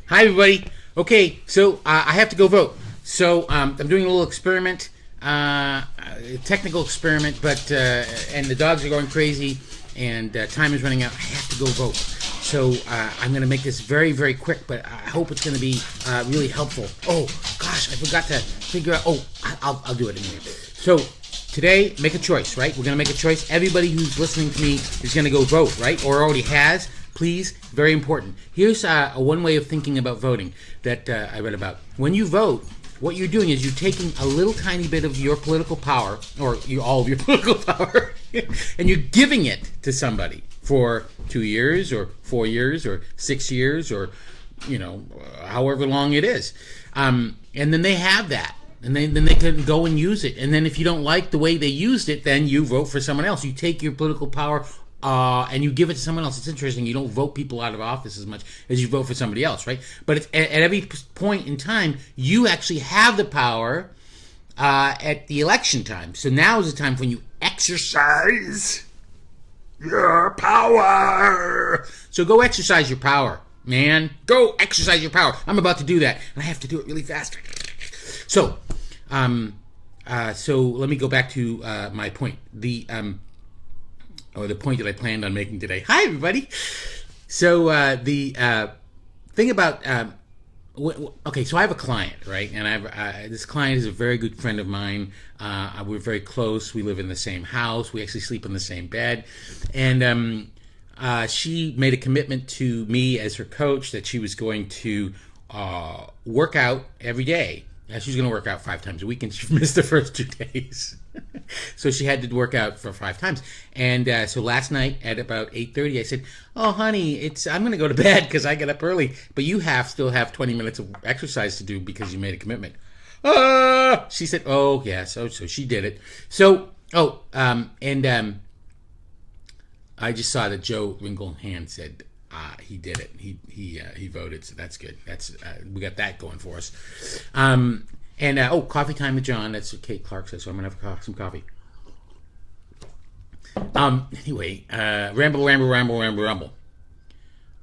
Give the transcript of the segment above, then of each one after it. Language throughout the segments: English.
Hi, everybody. Okay, so I have to go vote. So I'm doing a little experiment, a technical experiment, but and the dogs are going crazy, and time is running out. I have to go vote. So I'm going to make this very, very quick, but I hope it's going to be really helpful. Oh gosh, I forgot to figure out. Oh, I'll do it anyway. So today, make a choice, right? We're going to make a choice. Everybody who's listening to me is going to go vote, right? Or already has. Please, very important. Here's a one way of thinking about voting that I read about. When you vote, what you're doing is you're taking a little tiny bit of your political power, or all of your political power, and you're giving it to somebody for 2 years, or 4 years, or 6 years, or however long it is, and then they have that. And then they can go and use it. And then if you don't like the way they used it, then you vote for someone else. You take your political power and you give it to someone else. It's interesting. You don't vote people out of office as much as you vote for somebody else, right? But it's, at every point in time, you actually have the power at the election time. So now is the time when you exercise your power. So go exercise your power, man. Go exercise your power. I'm about to do that, and I have to do it really fast. So, so let me go back to my point. The point that I planned on making today. Hi, everybody. So the thing about okay, so I have a client, right? And this client is a very good friend of mine. We're very close. We live in the same house. We actually sleep in the same bed. And she made a commitment to me as her coach that she was going to work out every day. She's going to work out 5 times a week, and she missed the first 2 days. So she had to work out for 5 times. And so last night at about 8:30, I said, "Oh, honey, I'm going to go to bed because I get up early. But you still have 20 minutes of exercise to do because you made a commitment." She said, "Oh, yeah." So she did it. So, I just saw that Joe Ringlehand said, he did it. He voted, so that's good. We got that going for us. Coffee time with John. That's what Kate Clark says. So I'm gonna have some coffee. Anyway, ramble.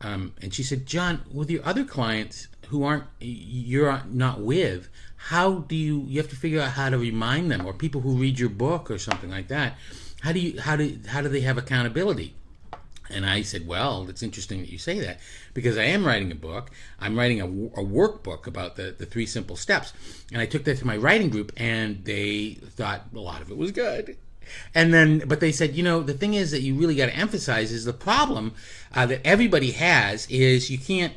And she said, "John, with your other clients who you're not with, how do you have to figure out how to remind them, or people who read your book or something like that? How do they have accountability?" And I said, "Well, it's interesting that you say that, because I am writing a book. I'm writing a workbook about the 3 simple steps." And I took that to my writing group, and they thought a lot of it was good. But they said, the thing is that you really got to emphasize is the problem that everybody has is you can't.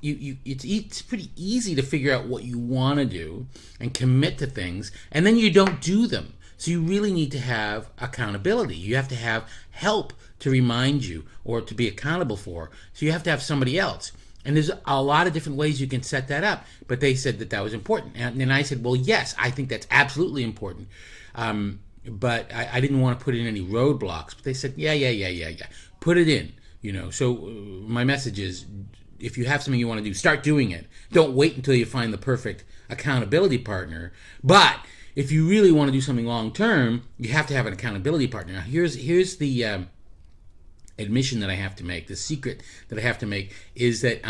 It's pretty easy to figure out what you want to do and commit to things, and then you don't do them. So you really need to have accountability. You have to have help to remind you or to be accountable for. So you have to have somebody else. And there's a lot of different ways you can set that up. But they said that was important. And then I said, well, yes, I think that's absolutely important. But I didn't want to put in any roadblocks. But they said, yeah. Put it in. So my message is, if you have something you want to do, start doing it. Don't wait until you find the perfect accountability partner. But if you really want to do something long term, you have to have an accountability partner. Now, here's the admission that I have to make. The secret that I have to make is that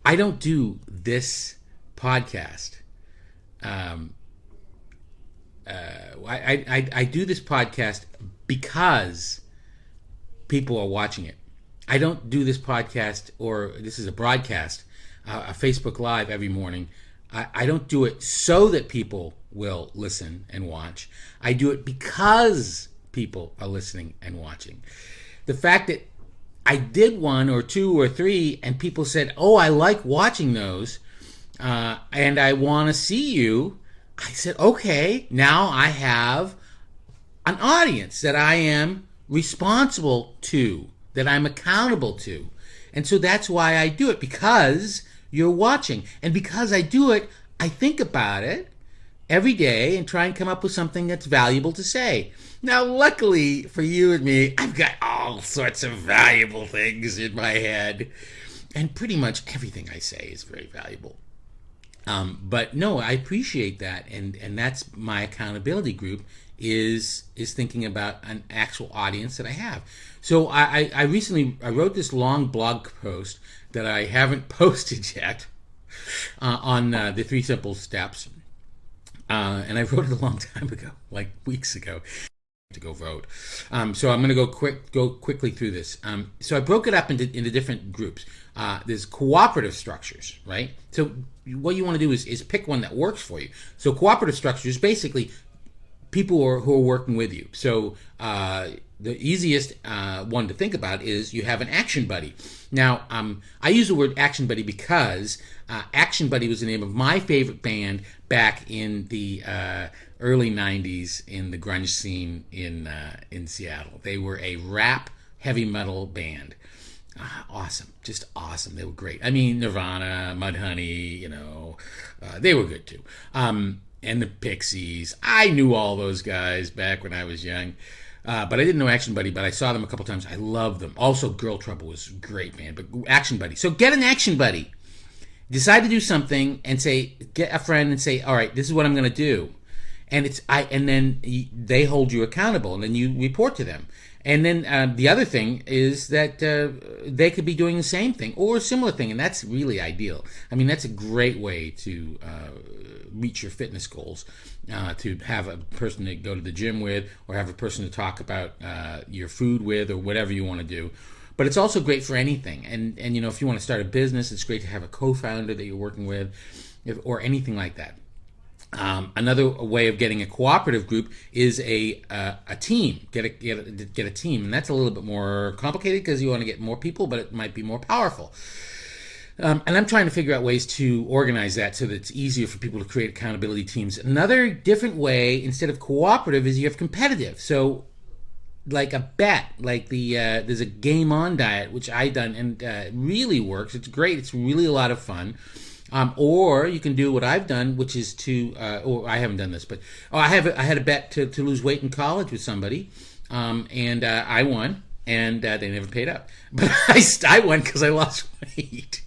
I don't do this podcast. I do this podcast because people are watching it. I don't do this podcast, or this is a broadcast, a Facebook Live every morning. I don't do it so that people will listen and watch. I do it because people are listening and watching. The fact that I did 1 or 2 or 3 and people said, "Oh, I like watching those and I want to see you," I said, okay, now I have an audience that I am responsible to, that I'm accountable to. And so that's why I do it, because you're watching. And because I do it, I think about it every day and try and come up with something that's valuable to say. Now, luckily for you and me, I've got all sorts of valuable things in my head. And pretty much everything I say is very valuable. But no, I appreciate that, and that's my accountability group is thinking about an actual audience that I have. So I recently I wrote this long blog post that I haven't posted yet on the 3 simple steps, and I wrote it a long time ago, like weeks ago, to go vote. So I'm going to go quickly through this. So I broke it up into different groups. There's cooperative structures, right? So what you want to do is pick one that works for you. So cooperative structures basically people who are working with you. So the easiest one to think about is you have an action buddy. Now, I use the word action buddy because Action Buddy was the name of my favorite band back in the early 90s in the grunge scene in Seattle. They were a rap heavy metal band. Awesome, just awesome. They were great. I mean, Nirvana, Mudhoney, they were good too. And the Pixies. I knew all those guys back when I was young. But I didn't know Action Buddy, but I saw them a couple times. I loved them. Also, Girl Trouble was a great band, but Action Buddy. So get an Action Buddy. Decide to do something and get a friend and say, all right, this is what I'm going to do. And then they hold you accountable, and then you report to them. And then the other thing is that they could be doing the same thing or a similar thing, and that's really ideal. I mean, that's a great way to reach your fitness goals, to have a person to go to the gym with or have a person to talk about your food with or whatever you want to do. But it's also great for anything. And if you want to start a business, it's great to have a co-founder that you're working with or anything like that. Another way of getting a cooperative group is a team. Get a team, and that's a little bit more complicated because you want to get more people, but it might be more powerful. And I'm trying to figure out ways to organize that so that it's easier for people to create accountability teams. Another different way, instead of cooperative, is you have competitive. So, like a bet, like there's a Game On diet, which I've done, and it really works. It's great. It's really a lot of fun. Or you can do what I've done, which is or I haven't done this, but I had a bet to lose weight in college with somebody, and I won, and they never paid up, but I won because I lost weight.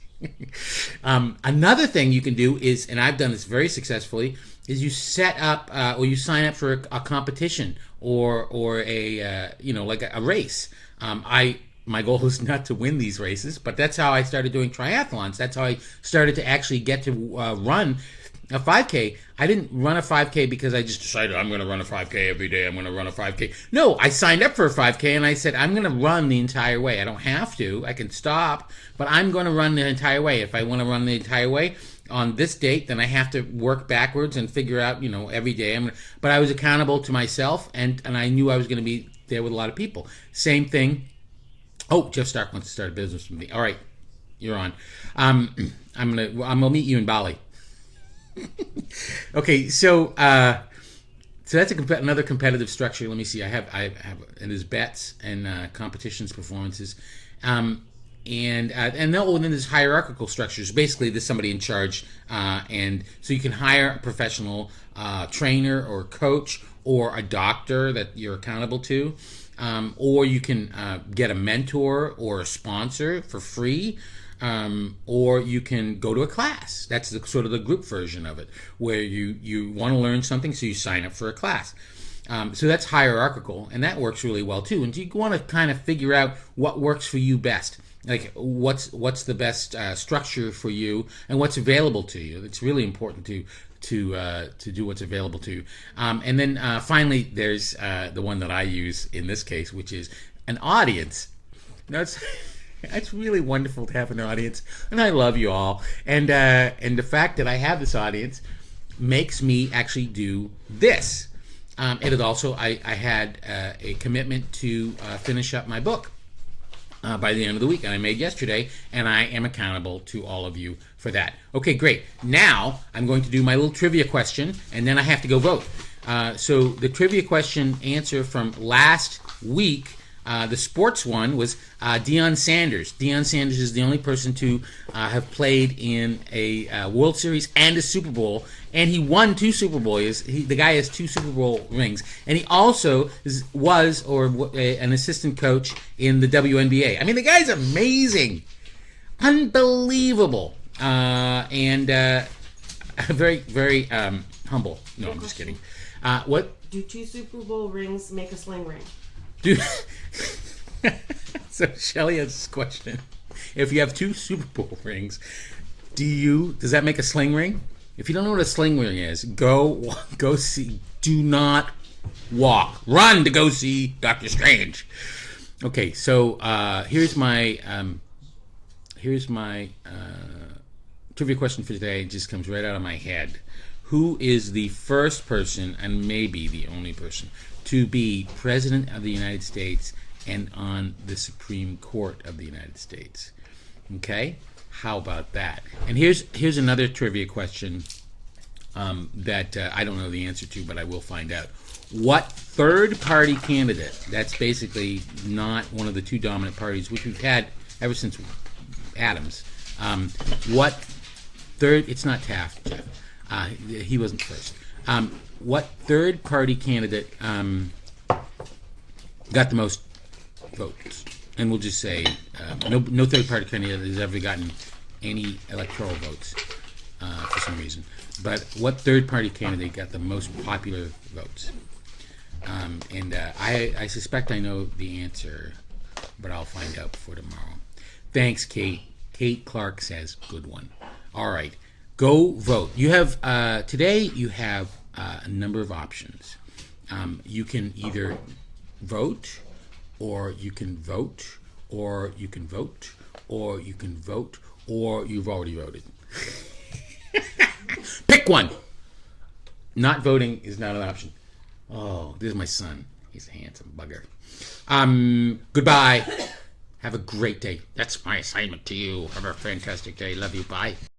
Another thing you can do is, and I've done this very successfully, is you set up or you sign up for a competition or a like a race. My goal is not to win these races, but that's how I started doing triathlons. That's how I started to actually get to run a 5K. I didn't run a 5K because I just decided I'm going to run a 5K every day. I'm going to run a 5K. No, I signed up for a 5K and I said I'm going to run the entire way. I don't have to. I can stop, but I'm going to run the entire way. If I want to run the entire way on this date, then I have to work backwards and figure out, every day. But I was accountable to myself, and I knew I was going to be there with a lot of people. Same thing. Oh, Jeff Stark wants to start a business with me. All right, you're on. I'm gonna meet you in Bali. Okay, so that's another competitive structure. Let me see. I have and there's bets and competitions, performances, and then there's hierarchical structures. Basically, there's somebody in charge, and so you can hire a professional trainer or coach or a doctor that you're accountable to. Or you can get a mentor or a sponsor for free, or you can go to a class. That's sort of the group version of it, where you want to learn something, so you sign up for a class. So that's hierarchical, and that works really well too. And you want to kind of figure out what works for you best, like what's the best structure for you and what's available to you. It's really important to do what's available to you. And then finally, there's the one that I use in this case, which is an audience. Now, it's really wonderful to have an audience, and I love you all. And the fact that I have this audience makes me actually do this. It is also, I had a commitment to finish up my book by the end of the week, and I made yesterday, and I am accountable to all of you for that. Okay, great. Now I'm going to do my little trivia question, and then I have to go vote. So the trivia question answer from last week, the sports one, was Deion Sanders. Deion Sanders is the only person to have played in a World Series and a Super Bowl, and he won 2 Super Bowls. The guy has 2 Super Bowl rings, and he also was an assistant coach in the WNBA. I mean, the guy's amazing, unbelievable, and very, very humble. No, I'm just kidding. What? Do 2 Super Bowl rings make a sling ring? Do So Shelly has this question. If you have 2 Super Bowl rings, does that make a sling ring? If you don't know what a sling ring is, go see. Do not walk. Run to go see Doctor Strange. Okay, so here's my trivia question for today. It just comes right out of my head. Who is the first person, and maybe the only person, to be President of the United States and on the Supreme Court of the United States? Okay? How about that? And here's another trivia question that I don't know the answer to, but I will find out. What third-party candidate, that's basically not one of the 2 dominant parties, which we've had ever since Adams, it's not Taft, Jeff. He wasn't first. What third-party candidate got the most votes? And we'll just say no third-party candidate has ever gotten any electoral votes for some reason. But what third-party candidate got the most popular votes? I suspect I know the answer, but I'll find out before tomorrow. Thanks, Kate. Kate Clark says, good one. All right. Go vote. You have today. You have a number of options. You can either vote, or you can vote, or you can vote, or you can vote, or you've already voted. Pick one. Not voting is not an option. Oh, this is my son. He's a handsome bugger. Goodbye. Have a great day. That's my assignment to you. Have a fantastic day. Love you. Bye.